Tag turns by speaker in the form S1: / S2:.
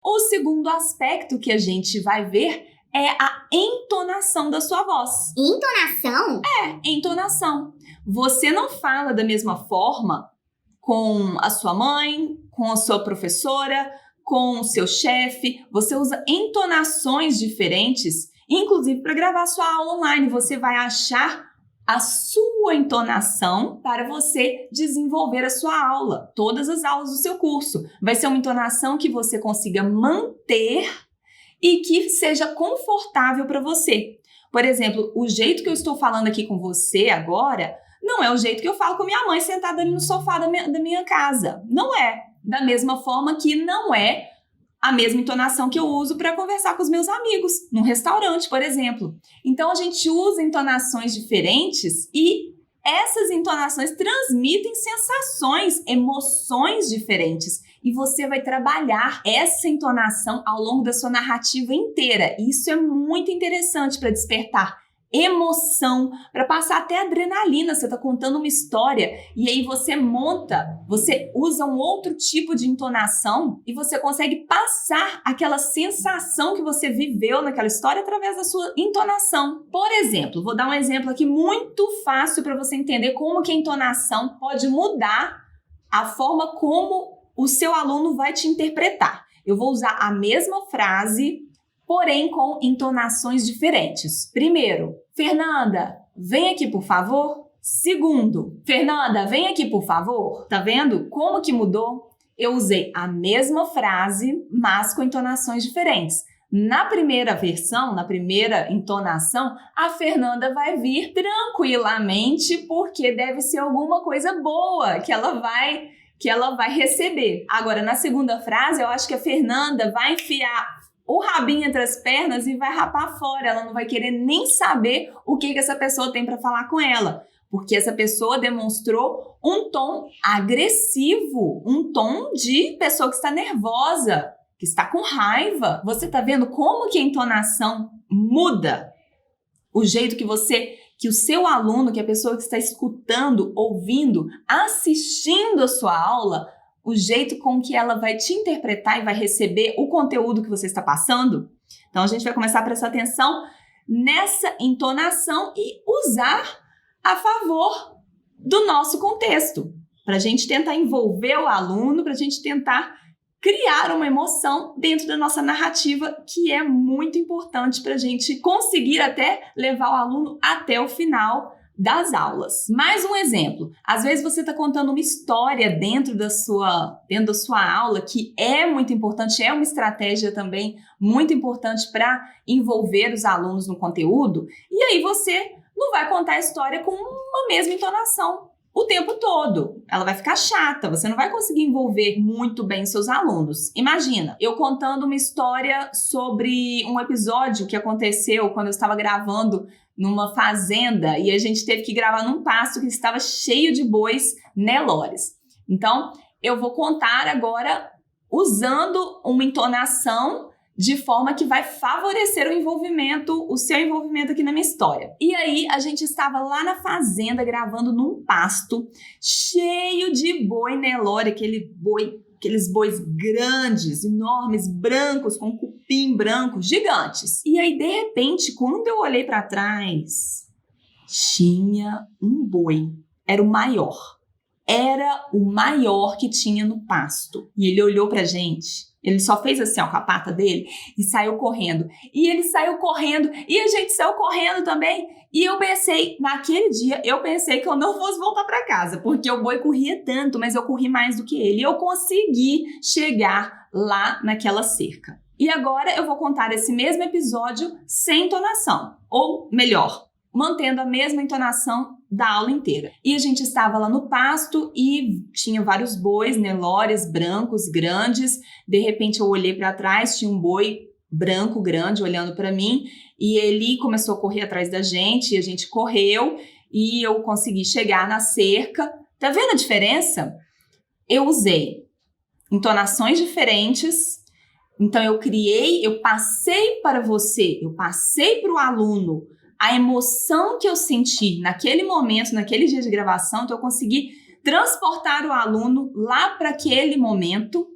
S1: O segundo aspecto que a gente vai ver é a entonação da sua voz.
S2: Entonação?
S1: Entonação. Você não fala da mesma forma com a sua mãe, com a sua professora, com o seu chefe. Você usa entonações diferentes, inclusive para gravar sua aula online. Você vai achar a sua entonação para você desenvolver a sua aula. Todas as aulas do seu curso. Vai ser uma entonação que você consiga manter e que seja confortável para você. Por exemplo, o jeito que eu estou falando aqui com você agora não é o jeito que eu falo com minha mãe sentada ali no sofá da minha casa. Não é. Da mesma forma que não é a mesma entonação que eu uso para conversar com os meus amigos, num restaurante, por exemplo. Então, a gente usa entonações diferentes e essas entonações transmitem sensações, emoções diferentes. E você vai trabalhar essa entonação ao longo da sua narrativa inteira. Isso é muito interessante para despertar emoção, para passar até adrenalina. Você está contando uma história e aí você usa um outro tipo de entonação e você consegue passar aquela sensação que você viveu naquela história através da sua entonação. Por exemplo, vou dar um exemplo aqui muito fácil para você entender como que a entonação pode mudar a forma como o seu aluno vai te interpretar. Eu vou usar a mesma frase, porém com entonações diferentes. Primeiro, Fernanda, vem aqui por favor. Segundo, Fernanda, vem aqui por favor. Tá vendo como que mudou? Eu usei a mesma frase, mas com entonações diferentes. Na primeira versão, na primeira entonação, a Fernanda vai vir tranquilamente porque deve ser alguma coisa boa que ela vai receber. Agora, na segunda frase, eu acho que a Fernanda vai enfiar o rabinho entre as pernas e vai rapar fora. Ela não vai querer nem saber o que essa pessoa tem para falar com ela, porque essa pessoa demonstrou um tom agressivo, um tom de pessoa que está nervosa, que está com raiva. Você está vendo como que a entonação muda? O jeito que o seu aluno, que a pessoa que está escutando, ouvindo, assistindo a sua aula, o jeito com que ela vai te interpretar e vai receber o conteúdo que você está passando. Então, a gente vai começar a prestar atenção nessa entonação e usar a favor do nosso contexto, para a gente tentar envolver o aluno, para a gente tentar criar uma emoção dentro da nossa narrativa, que é muito importante para a gente conseguir até levar o aluno até o final das aulas. Mais um exemplo. Às vezes você está contando uma história dentro da sua aula, que é muito importante, é uma estratégia também muito importante para envolver os alunos no conteúdo, e aí você não vai contar a história com uma mesma entonação o tempo todo. Ela vai ficar chata, você não vai conseguir envolver muito bem seus alunos. Imagina, eu contando uma história sobre um episódio que aconteceu quando eu estava gravando numa fazenda e a gente teve que gravar num pasto que estava cheio de bois Nelores. Então, eu vou contar agora usando uma entonação de forma que vai favorecer o seu envolvimento aqui na minha história. E aí, a gente estava lá na fazenda gravando num pasto cheio de boi Nelore, aqueles bois grandes, enormes, brancos, com cupim branco, gigantes. E aí, de repente, quando eu olhei para trás, tinha um boi. Era o maior. Era o maior que tinha no pasto. E ele olhou pra gente. Ele só fez assim, ó, com a pata dele e saiu correndo. E ele saiu correndo e a gente saiu correndo também. E naquele dia, eu pensei que eu não fosse voltar para casa, porque o boi corria tanto, mas eu corri mais do que ele. E eu consegui chegar lá naquela cerca. E agora eu vou contar esse mesmo episódio sem entonação. Ou melhor, mantendo a mesma entonação da aula inteira. E a gente estava lá no pasto e tinha vários bois, Nelores, brancos, grandes. De repente eu olhei para trás, tinha um boi branco grande olhando para mim e ele começou a correr atrás da gente e a gente correu e eu consegui chegar na cerca. Tá vendo a diferença? Eu usei entonações diferentes. Então eu passei para você, eu passei para o aluno a emoção que eu senti naquele momento, naquele dia de gravação. Então eu consegui transportar o aluno lá para aquele momento